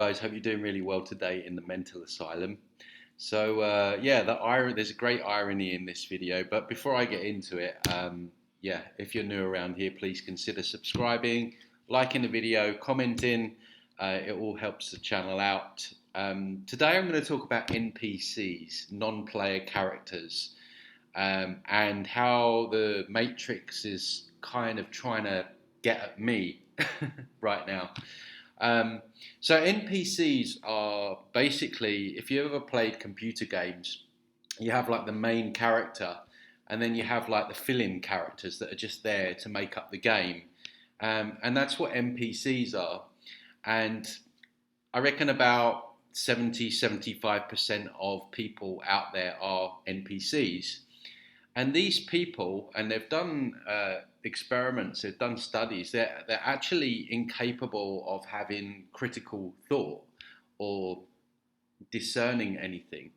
Guys, hope you're doing really well today in the mental asylum. Yeah, there's a great irony in this video. But before I get into it, yeah, if you're new around here, please consider subscribing, liking the video, commenting. It all helps the channel out. Today, I'm going to talk about NPCs, non-player characters, and how the Matrix is kind of trying to get at me right now. Um, so NPCs are basically, if you ever played computer games, you have like the main character, and then you have like the fill-in characters that are just there to make up the game, and that's what NPCs are. And I reckon about 75% of people out there are NPCs. And these people, and they've done experiments, they've done studies, they're actually incapable of having critical thought or discerning anything.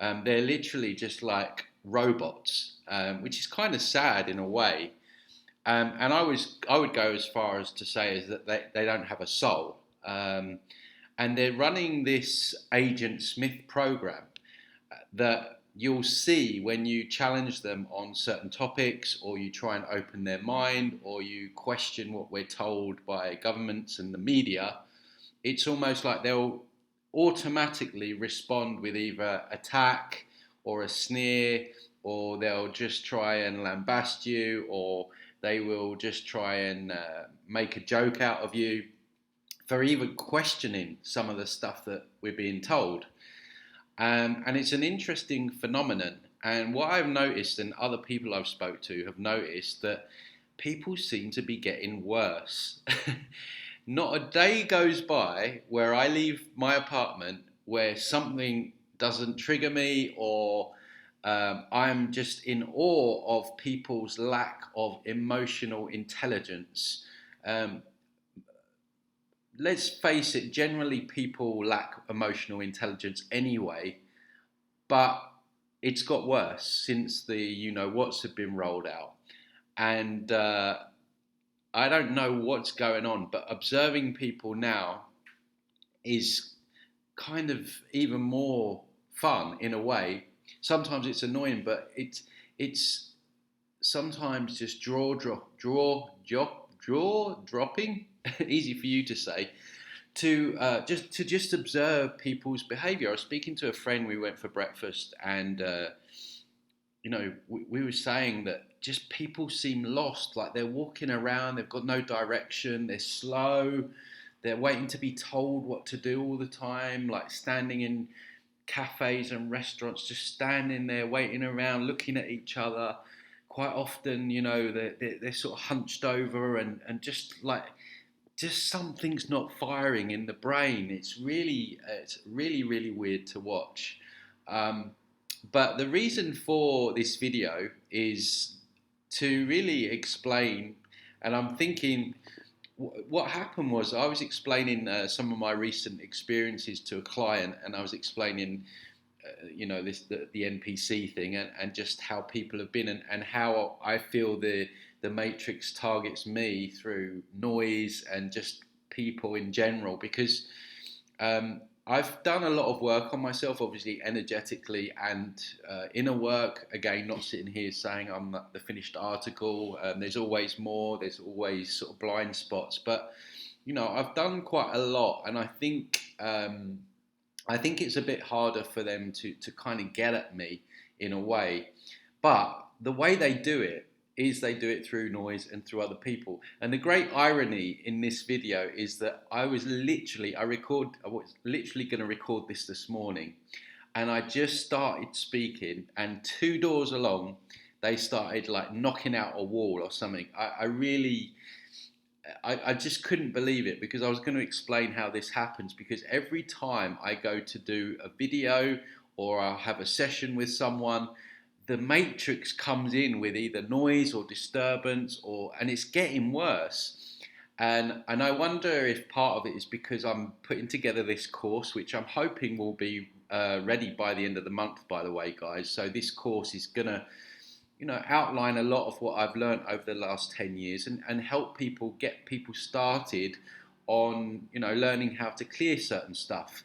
They're literally just like robots, which is kind of sad in a way. And I would go as far as to say is that they don't have a soul. And they're running this Agent Smith program that you'll see when you challenge them on certain topics, or you try and open their mind, or you question what we're told by governments and the media. It's almost like they'll automatically respond with either attack or a sneer, or they'll just try and lambast you, or they will just try and make a joke out of you for even questioning some of the stuff that we're being told. And it's an interesting phenomenon. And what I've noticed, and other people I've spoke to have noticed, that people seem to be getting worse. Not a day goes by where I leave my apartment where something doesn't trigger me, or I'm just in awe of people's lack of emotional intelligence. Um, let's face it, generally people lack emotional intelligence anyway, but it's got worse since the what's have been rolled out. And I don't know what's going on, but observing people now is kind of even more fun in a way. Sometimes it's annoying, but it's sometimes just jaw dropping. Easy for you to say. To just observe people's behaviour. I was speaking to a friend. We went for breakfast, and we were saying that just people seem lost. Like they're walking around, they've got no direction, they're slow, they're waiting to be told what to do all the time. Like standing in cafes and restaurants, just standing there waiting around, looking at each other. Quite often, they're sort of hunched over, and just something's not firing in the brain. It's really weird to watch. But the reason for this video is to really explain, and I'm thinking what happened was I was explaining some of my recent experiences to a client, and I was explaining the NPC thing, and just how people have been, and how I feel the Matrix targets me through noise and just people in general, because I've done a lot of work on myself, obviously energetically and inner work. Again, not sitting here saying I'm the finished article. There's always more. There's always sort of blind spots, but I've done quite a lot, and I think it's a bit harder for them to kind of get at me in a way. But the way they do it is they do it through noise and through other people. And the great irony in this video is that I was literally going to record this morning, and I just started speaking, and two doors along, they started like knocking out a wall or something. I just couldn't believe it, because I was going to explain how this happens, because every time I go to do a video or I have a session with someone, the Matrix comes in with either noise or disturbance, and it's getting worse. And I wonder if part of it is because I'm putting together this course, which I'm hoping will be ready by the end of the month, by the way, guys. So this course is going to outline a lot of what I've learned over the last 10 years, and help people, get people started on, learning how to clear certain stuff.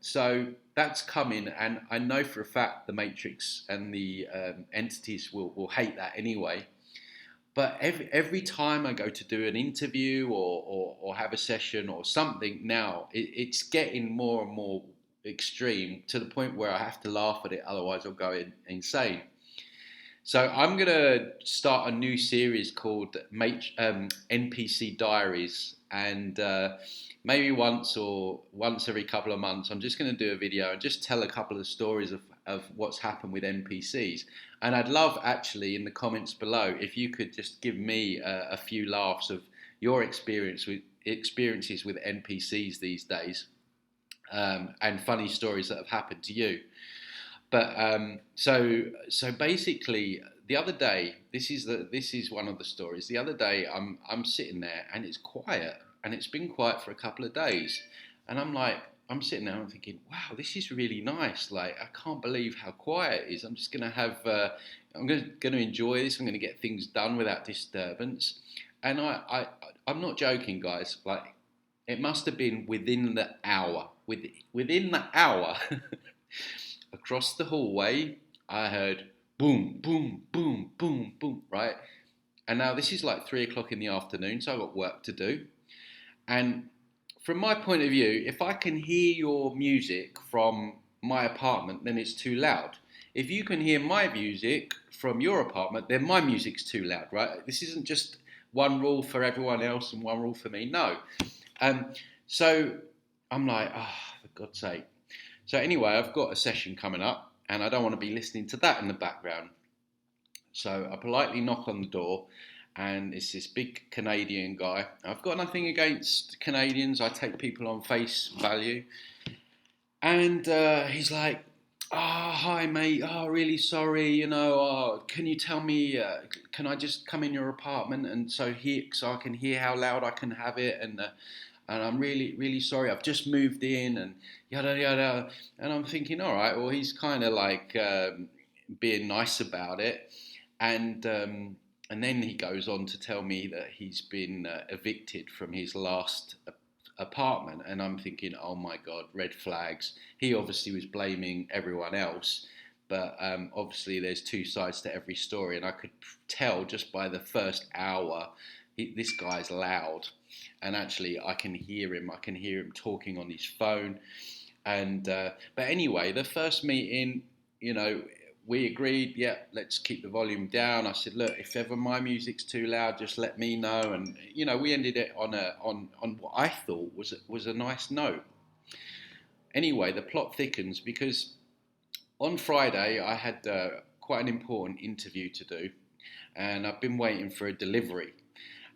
So that's coming, and I know for a fact the Matrix and the entities will hate that anyway. But every time I go to do an interview or have a session or something now, it's getting more and more extreme to the point where I have to laugh at it, otherwise I'll go insane. So I'm gonna start a new series called NPC Diaries, and maybe once every couple of months, I'm just gonna do a video and just tell a couple of stories of what's happened with NPCs. And I'd love actually in the comments below if you could just give me a few laughs of your experiences with NPCs these days, and funny stories that have happened to you. But so basically, the other day, this is one of the stories. The other day, I'm sitting there and it's quiet, and it's been quiet for a couple of days, and I'm sitting there and I'm thinking, wow, this is really nice. Like, I can't believe how quiet it is. I'm just gonna I'm gonna enjoy this. I'm gonna get things done without disturbance, and I'm not joking, guys. Like, it must have been within the hour. Within the hour. Across the hallway, I heard boom, boom, boom, boom, boom, right? And now this is like 3 o'clock in the afternoon, so I've got work to do. And from my point of view, if I can hear your music from my apartment, then it's too loud. If you can hear my music from your apartment, then my music's too loud, right? This isn't just one rule for everyone else and one rule for me, no. So I'm like, for God's sake. So anyway, I've got a session coming up, and I don't want to be listening to that in the background. So I politely knock on the door, and it's this big Canadian guy. I've got nothing against Canadians. I take people on face value. And he's like, hi mate, really sorry, can you tell me, can I just come in your apartment and so I can hear how loud I can have it, and I'm really, really sorry. I've just moved in and yada yada. And I'm thinking, all right, well, he's kind of like being nice about it, and then he goes on to tell me that he's been evicted from his last apartment, and I'm thinking, oh my God, red flags. He obviously was blaming everyone else, but obviously there's two sides to every story, and I could tell just by the first hour, this guy's loud. And actually, I can hear him. I can hear him talking on his phone. And but anyway, the first meeting, we agreed. Yeah, let's keep the volume down. I said, look, if ever my music's too loud, just let me know. And we ended it on what I thought was a nice note. Anyway, the plot thickens because on Friday I had quite an important interview to do, and I've been waiting for a delivery.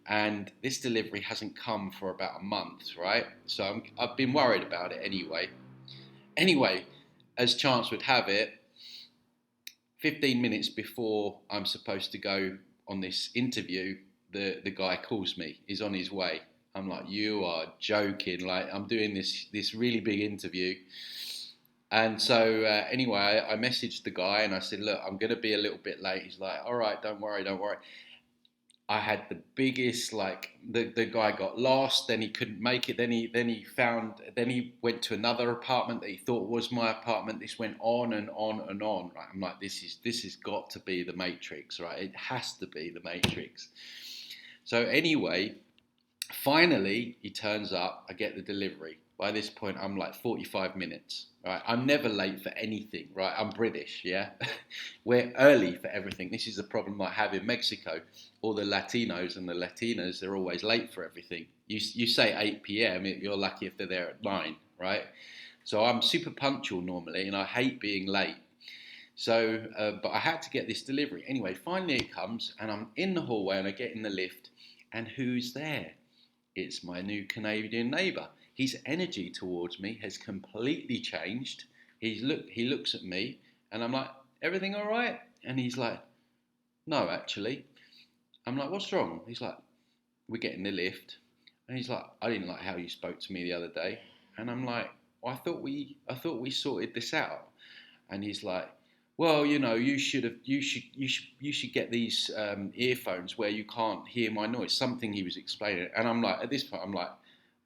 And this delivery hasn't come for about a month, right? So I've been worried about it anyway. Anyway, as chance would have it, 15 minutes before I'm supposed to go on this interview, the guy calls me. He's on his way. I'm like, you are joking. Like, I'm doing this really big interview. And so anyway, I messaged the guy and I said, look, I'm going to be a little bit late. He's like, all right, don't worry. I had the biggest, the guy got lost, then he couldn't make it, then he went to another apartment that he thought was my apartment. This went on and on and on. Right? I'm like, this has got to be the Matrix, right? It has to be the Matrix. So anyway, finally he turns up, I get the delivery. By this point, I'm like 45 minutes, right? I'm never late for anything, right? I'm British, yeah? We're early for everything. This is the problem I have in Mexico. All the Latinos and the Latinas, they're always late for everything. You say 8 p.m., you're lucky if they're there at 9, right? So I'm super punctual normally, and I hate being late. So, but I had to get this delivery. Anyway, finally it comes, and I'm in the hallway, and I get in the lift, and who's there? It's my new Canadian neighbour. His energy towards me has completely changed. He looks at me, and I'm like, everything all right? And he's like, no, actually. I'm like, what's wrong? He's like, we get in the lift, and he's like, I didn't like how you spoke to me the other day. And I'm like, well, I thought we sorted this out. And he's like, well, you should get these earphones where you can't hear my noise. Something he was explaining, and I'm like, at this point, I'm like,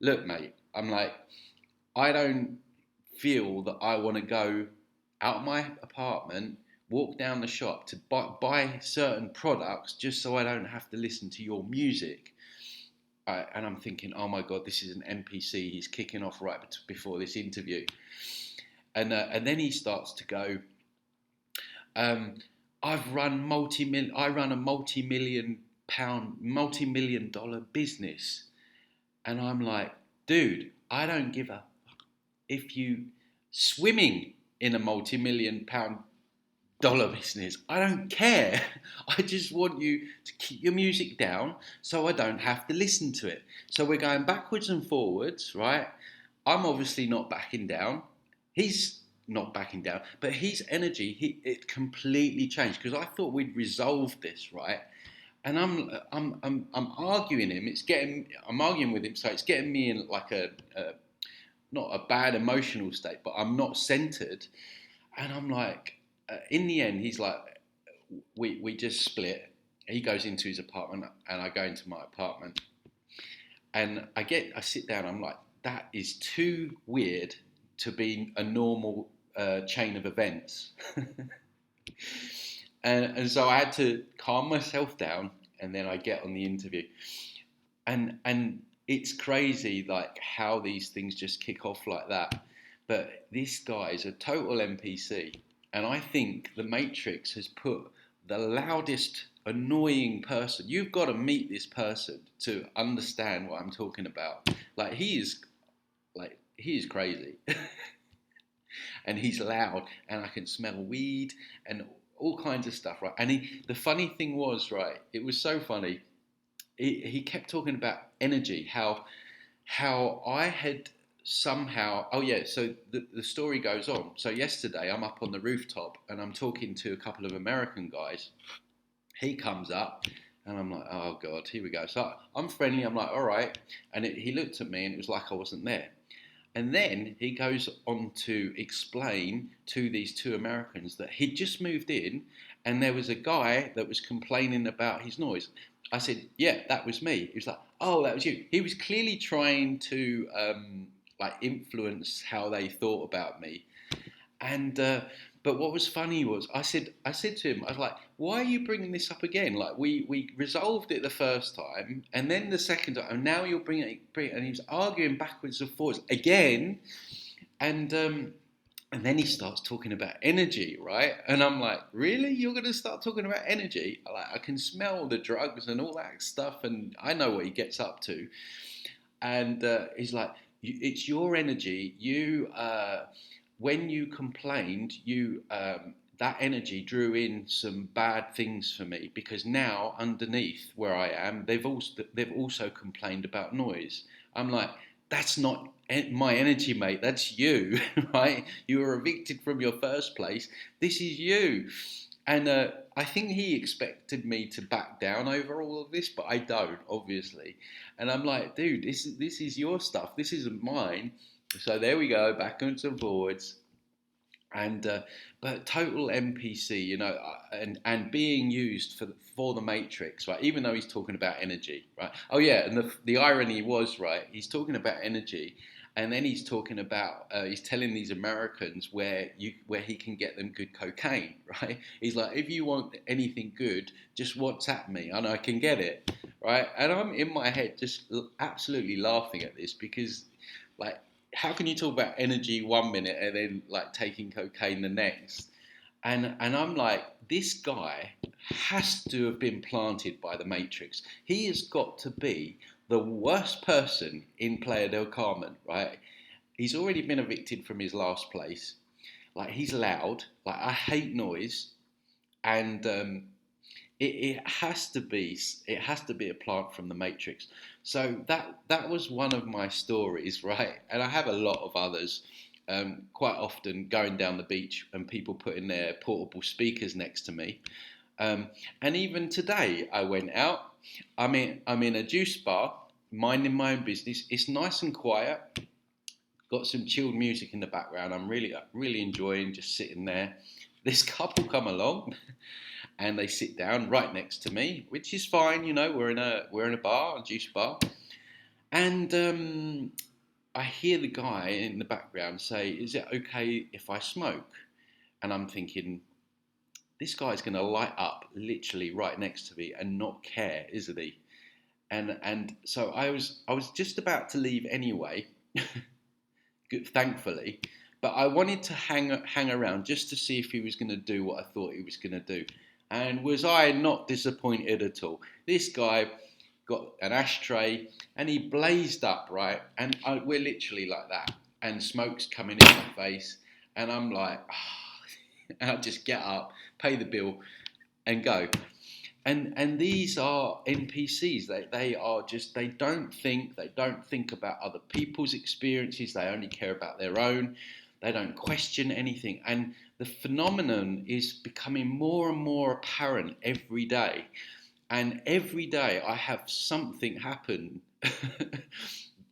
look, mate, I'm like, I don't feel that I want to go out my apartment, walk down the shop to buy certain products just so I don't have to listen to your music. And I'm thinking, oh my God, this is an NPC. He's kicking off right before this interview. And then he starts to go, um, I run a multi-million dollar business. And I'm like, dude, I don't give a if you swimming in a multi-million-pound dollar business. I don't care. I just want you to keep your music down so I don't have to listen to it. So we're going backwards and forwards, right? I'm obviously not backing down. He's not backing down, but his energy, it completely changed because I thought we'd resolved this, right? And I'm arguing him. I'm arguing with him, so it's getting me in like a not a bad emotional state, but I'm not centered. And I'm like, in the end, he's like, we just split. He goes into his apartment, and I go into my apartment, and I sit down. I'm like, that is too weird to be a normal chain of events. and so I had to calm myself down, and then I get on the interview, and it's crazy like how these things just kick off like that. But this guy is a total NPC, and I think the Matrix has put the loudest, annoying person. You've got to meet this person to understand what I'm talking about. He is crazy, and he's loud, and I can smell weed and all kinds of stuff, right? And the funny thing was, right, it was so funny. He kept talking about energy, how I had somehow. Oh yeah, so the story goes on. So yesterday I'm up on the rooftop and I'm talking to a couple of American guys. He comes up and I'm like, oh God, here we go. So I'm friendly. I'm like, all right. And he looked at me and it was like I wasn't there. And then he goes on to explain to these two Americans that he'd just moved in and there was a guy that was complaining about his noise. I said, yeah, that was me. He was like, oh, that was you. He was clearly trying to like influence how they thought about me. And but what was funny was I said to him, I was like, why are you bringing this up again? Like we resolved it the first time, and then the second time, and now you're bringing it, and he was arguing backwards and forwards again, and then he starts talking about energy, right? And I'm like, really? You're going to start talking about energy? I can smell the drugs and all that stuff, and I know what he gets up to. And he's like, it's your energy. When you complained, that energy drew in some bad things for me because now underneath where I am, they've also complained about noise. I'm like, that's not my energy, mate. That's you, right? You were evicted from your first place. This is you. And I think he expected me to back down over all of this, but I don't, obviously. And I'm like, dude, this is your stuff. This isn't mine. So there we go, backwards and forwards. And but total NPC, and being used for the Matrix, right? Even though he's talking about energy, right? Oh yeah, and the irony was, right, he's talking about energy, and then he's talking about he's telling these Americans where he can get them good cocaine, right? He's like, if you want anything good, just WhatsApp me and I can get it, right? And I'm in my head just absolutely laughing at this because, like, how can you talk about energy 1 minute and then like taking cocaine the next? And I'm like, this guy has to have been planted by the Matrix. He has got to be the worst person in Playa del Carmen, right? He's already been evicted from his last place. Like, he's loud. Like, I hate noise, and it has to be a plant from the Matrix. So that was one of my stories, right? And I have a lot of others. Quite often going down the beach and people putting their portable speakers next to me. And even today, I went out. I'm in a juice bar, minding my own business. It's nice and quiet. Got some chilled music in the background. I'm really enjoying just sitting there. This couple come along, and they sit down right next to me, which is fine. We're in a bar, a juice bar. And I hear the guy in the background say, "Is it okay if I smoke?" And I'm thinking, this guy's going to light up literally right next to me and not care, isn't he? And so I was just about to leave anyway, thankfully, but I wanted to hang around just to see if he was going to do what I thought he was going to do. And was I not disappointed at all? This guy got an ashtray and he blazed up, right? And we're literally like that, and smoke's coming in my face, and I'm like, oh. And I just get up, pay the bill, and go. And these are NPCs. They are just, they don't think about other people's experiences. They only care about their own. They don't question anything. And the phenomenon is becoming more and more apparent every day. And every day I have something happen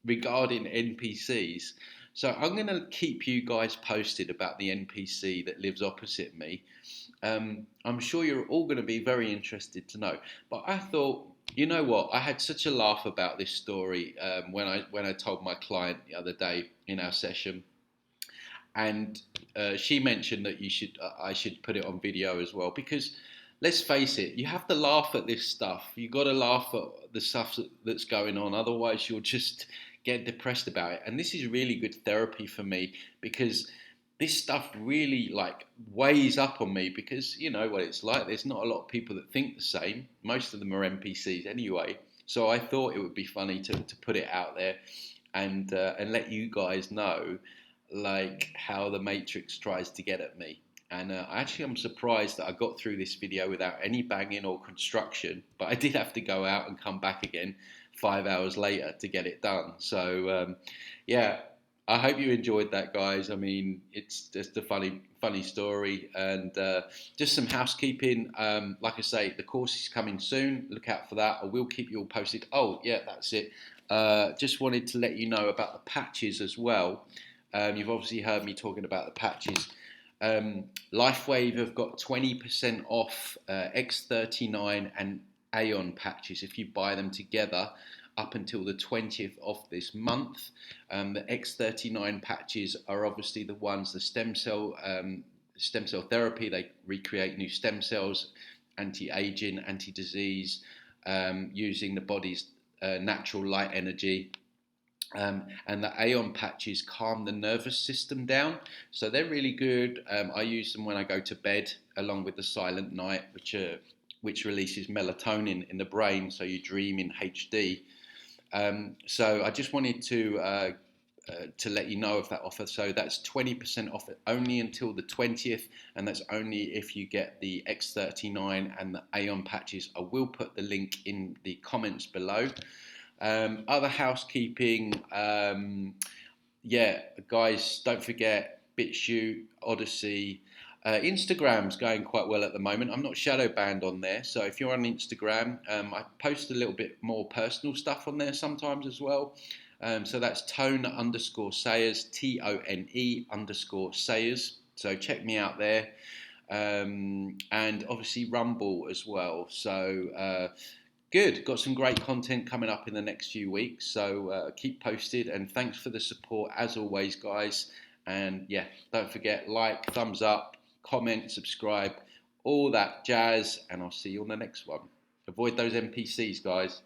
regarding NPCs. So I'm going to keep you guys posted about the NPC that lives opposite me. I'm sure you're all going to be very interested to know. But I thought, you know what? I had such a laugh about this story when I told my client the other day in our session, and she mentioned that I should put it on video as well, because let's face it, you have to laugh at this stuff. You got to laugh at the stuff that's going on, otherwise you'll just get depressed about it. And this is really good therapy for me, because this stuff really like weighs up on me, because you know what it's like. There's not a lot of people that think the same. Most of them are NPCs anyway. So I thought it would be funny to put it out there and let you guys know like how the Matrix tries to get at me. And actually, I'm surprised that I got through this video without any banging or construction, but I did have to go out and come back again 5 hours later to get it done. So yeah, I hope you enjoyed that, guys. I mean, it's just a funny story, and just some housekeeping. Like I say, the course is coming soon. Look out for that. I will keep you all posted. Oh, yeah, that's it. Just wanted to let you know about the patches as well. You've obviously heard me talking about the patches. LifeWave have got 20% off X39 and Aeon patches if you buy them together up until the 20th of this month. The X39 patches are obviously the ones, the stem cell therapy. They recreate new stem cells, anti-aging, anti-disease, using the body's natural light energy. And the Aeon patches calm the nervous system down, so they're really good. I use them when I go to bed, along with the Silent Night, which releases melatonin in the brain, so you dream in HD. So I just wanted to let you know of that offer. So that's 20% off only until the 20th, and that's only if you get the X39 and the Aeon patches. I will put the link in the comments below. Other housekeeping, yeah, guys, don't forget BitChute, Odysee. Instagram's going quite well at the moment. I'm not shadow banned on there, so if you're on Instagram, I post a little bit more personal stuff on there sometimes as well. So that's tone_sayers, TONE_sayers. So check me out there. And obviously Rumble as well. So good, got some great content coming up in the next few weeks. So keep posted, and thanks for the support as always, guys. And yeah, don't forget, like, thumbs up, comment, subscribe, all that jazz, and I'll see you on the next one. Avoid those NPCs, guys.